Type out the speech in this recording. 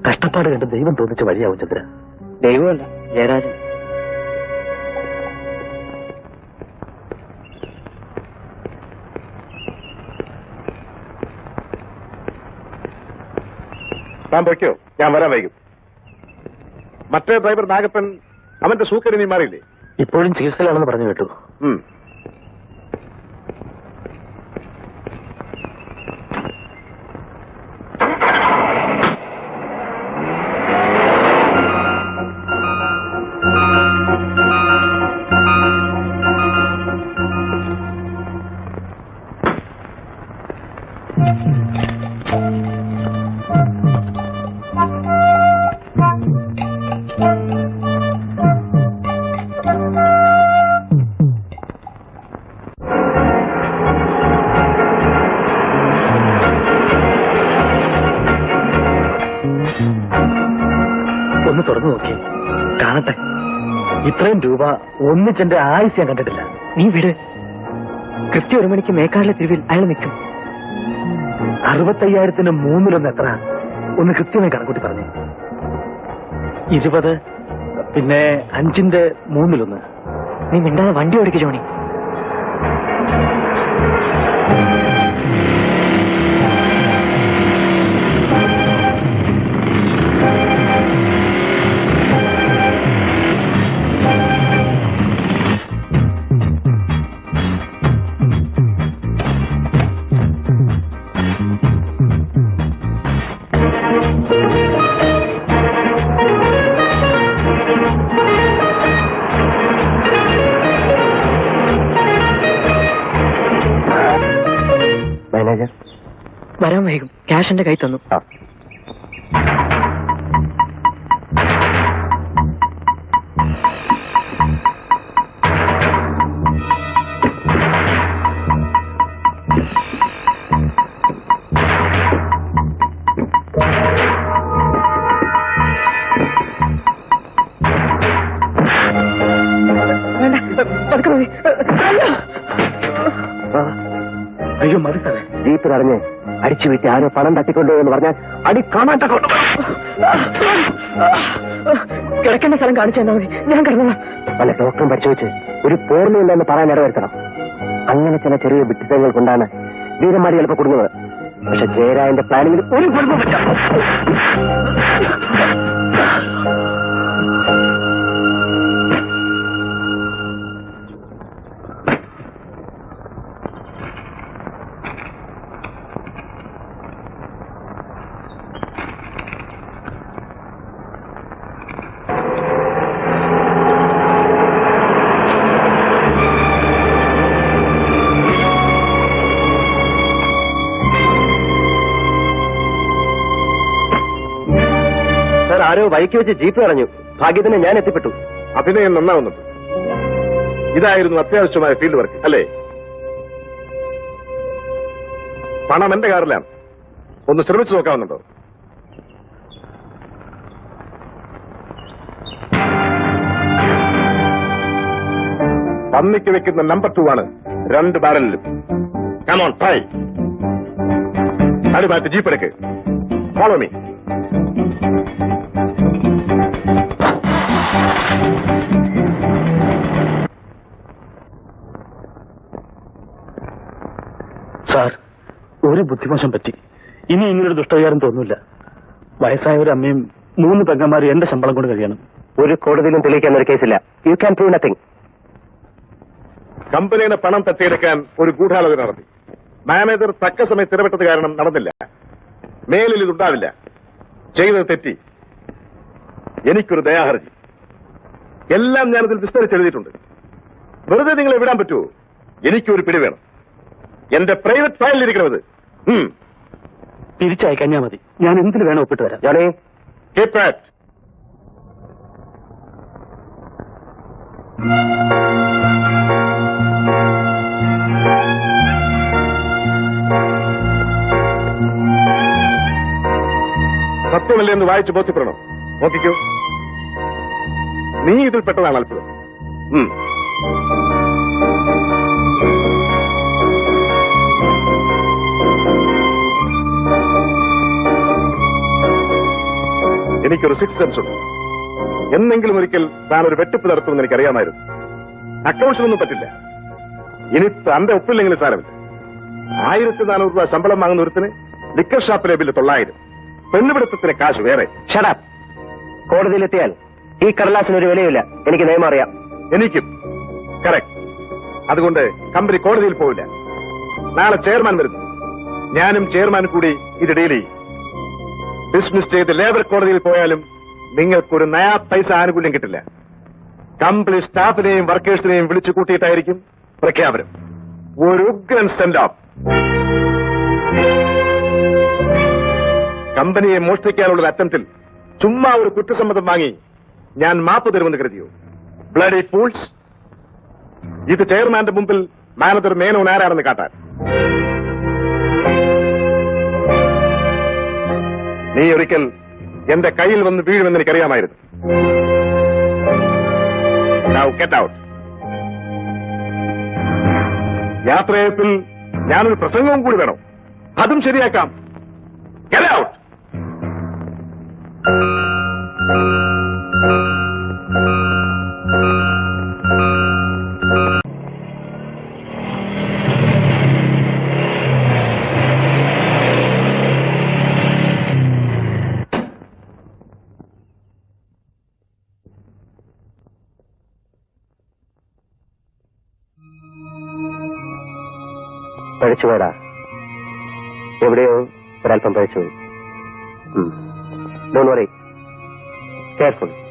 കഷ്ടപ്പാട് കണ്ട് ദൈവം തോന്നിച്ച വഴിയാവും ചന്ദ്ര. ദൈവമല്ല, ജയരാജൻ. താൻ പൊയ്ക്കോ, ഞാൻ വരാൻ വൈകും. മറ്റേ ഡ്രൈവർ നാഗപ്പൻ അവന്റെ സൂക്കരി നീ മാറിയില്ലേ? ഇപ്പോഴും ചികിത്സയിലാണെന്ന് പറഞ്ഞു കേട്ടു. ഒന്ന് തുറന്നു നോക്കി കാണട്ടെ. ഇത്രയും രൂപ ഒന്നിച്ചെന്റെ ആയുസ് ഞാൻ കണ്ടിട്ടില്ല. നീ വിട്. കൃത്യം 1 മണിക്ക് മേക്കാടിലെ തെരുവിൽ അയാൾ നിൽക്കും. 65,000-ന് 3-1 എത്ര? ഒന്ന് കൃത്യമായി കണക്കൂട്ടി പറഞ്ഞു. 20, പിന്നെ 5-ന്റെ 3-1. നീ മിണ്ടാതെ വണ്ടി ഓടിക്ക് ജോണി. മാനേജർ വരാൻ വൈകും. ക്യാഷ് എന്റെ കൈ തന്നു. അയ്യോ മതി സാറേ. ജീപ്പ് തടഞ്ഞ് അടിച്ചു വീട്ടി ആരോ പണം തട്ടിക്കൊണ്ടു എന്ന് പറഞ്ഞാൽ അടി കാണാൻ തക്കൊണ്ടു. കിടക്കേണ്ട സ്ഥലം കാണിച്ചു തന്നാൽ മതി, ഞാൻ കിടന്നോളാം. വല്ല ഡോക്ടറും പരിശോധിച്ച് ഒരു പോർമ്മയുണ്ടെന്ന് പറയാൻ ഇടവരുത്തണം. അങ്ങനെ ചില ചെറിയ വിട്ടിത്തങ്ങൾ കൊണ്ടാണ് വീരന്മാരി ചിലപ്പോൾ കൊടുക്കുന്നത്. പക്ഷെ ജയരാജന്റെ പ്ലാനിങ്ങിൽ ഒരു കുഴപ്പം പറ്റാം. ആരോ വഴിക്ക് വെച്ച് ജീപ്പ് പറഞ്ഞു. ഭാഗ്യത്തിന് ഞാൻ എത്തിപ്പെട്ടു. അഭിനയം നന്നാവുന്നുണ്ട്. ഇതായിരുന്നു അത്യാവശ്യമായ ഫീൽഡ് വർക്ക് അല്ലേ? പണം എന്റെ കാറിലാണ്. ഒന്ന് ശ്രമിച്ചു നോക്കാവുന്നുണ്ടോ? പന്നിക്ക് വെക്കുന്ന നമ്പർ 2 ആണ് 2 ബാരലിലും. Come on try. അടുമാറ്റ് ജീപ്പ് എടുക്ക്. Follow me. സാർ, ഒരു ബുദ്ധിമോശം പറ്റി. ഇനി ഇങ്ങനൊരു ദുഷ്ടവിചാരം തോന്നില്ല. വയസ്സായ ഒരു അമ്മയും 3 പെങ്ങന്മാരും എന്റെ ശമ്പളം കൊണ്ട് കഴിയണം. ഒരു കോടതിയിലും തെളിയിക്കാൻ ഒരു കേസില്ല. You can prove nothing. കമ്പനിയുടെ പണം തട്ടിയെടുക്കാൻ ഒരു ഗൂഢാലോചന നടത്തി. മാനേജർ തക്ക സമയത്ത് ഇടപെട്ടത് കാരണം നടന്നില്ല. മേലിൽ ഇതുണ്ടാവില്ല. ചെയ്തത് തെറ്റി. എനിക്കൊരു ദയാഹർജി. എല്ലാം ഞാനതിൽ വിസ്തരിച്ചെഴുതിയിട്ടുണ്ട്. വെറുതെ നിങ്ങളെ വിടാൻ പറ്റുമോ? എനിക്കൊരു പിടി വേണം. എന്റെ പ്രൈവറ്റ് ഫയലിലിരിക്കണത്. തിരിച്ചയക്കാൻ മതി. ഞാൻ എന്തിനു വേണം ഒപ്പിട്ട് തരാം. Johnny, keep it. സത്യമല്ലേ എന്ന് വായിച്ച് ബോധ്യപ്പെടണം. നോക്കിക്കോ. നീ ഇതിൽ പെട്ടതാണ് അത്ഭുതം. എനിക്കൊരു സിക്സ് സെൻസ് ഉണ്ട്. എന്നെങ്കിലും ഒരിക്കൽ താൻ ഒരു വെട്ടിപ്പ് നടത്തുമെന്ന് എനിക്കറിയാമായിരുന്നു. അക്കൗണ്ട്സിനൊന്നും പറ്റില്ല. ഇനി തന്റെ ഒപ്പില്ലെങ്കിലും സാരമില്ല. 1400 രൂപ ശമ്പളം വാങ്ങുന്ന ഒരുത്തിന് ലിക്കർ ഷാപ്പിലെ ബില്ല് 900. പെണ്ണുപിടുത്തത്തിന് കാശ് വേറെ. ഷടാപ്പ്. കോടതിയിലെത്തിയാൽ ഈ കടലാസിനൊരു വിലയില്ല. എനിക്ക് നിയമം അറിയാം. എനിക്കും. കറക്റ്റ്. അതുകൊണ്ട് കമ്പനി കോടതിയിൽ പോവില്ല. നാളെ ചെയർമാൻ വരുന്നു. ഞാനും ചെയർമാൻ കൂടി ഇത് ഡീൽ ചെയ്യും. ഡിസ്മിസ് ചെയ്ത് ലേബർ കോടതിയിൽ പോയാലും നിങ്ങൾക്കൊരു നയാ പൈസ ആനുകൂല്യം കിട്ടില്ല. കമ്പനി സ്റ്റാഫിനെയും വർക്കേഴ്സിനെയും വിളിച്ചു കൂട്ടിയിട്ടായിരിക്കും പ്രഖ്യാപനം. ഒരു ഉഗ്രൻ സെൻഡ് ഓഫ്. കമ്പനിയെ മോഷ്ടിക്കാനുള്ള അറ്റംപ്റ്റിൽ ചുമ്മാ ഒരു കുറ്റസമ്മതം വാങ്ങി ഞാൻ മാപ്പ് തരുമെന്ന് കരുതിയോ? Bloody fools. ഇത് ചെയർമാന്റെ മുമ്പിൽ മാനേജർ മേനോൻ ആരാണെന്ന് കാട്ടാൻ. നീ ഒരിക്കൽ എന്റെ കയ്യിൽ വന്ന് വീഴുമെന്ന് എനിക്കറിയാമായിരുന്നു. Now get out. യാത്രയത്തിൽ ഞാനൊരു പ്രസംഗവും കൂടി വേണം. അതും ശരിയാക്കാം. Get out. പഴിച്ചുപോയടാ. എവിടെയോ ഒരല്പം പഴിച്ചുപോയി. Don't worry. കെയർഫുൾ.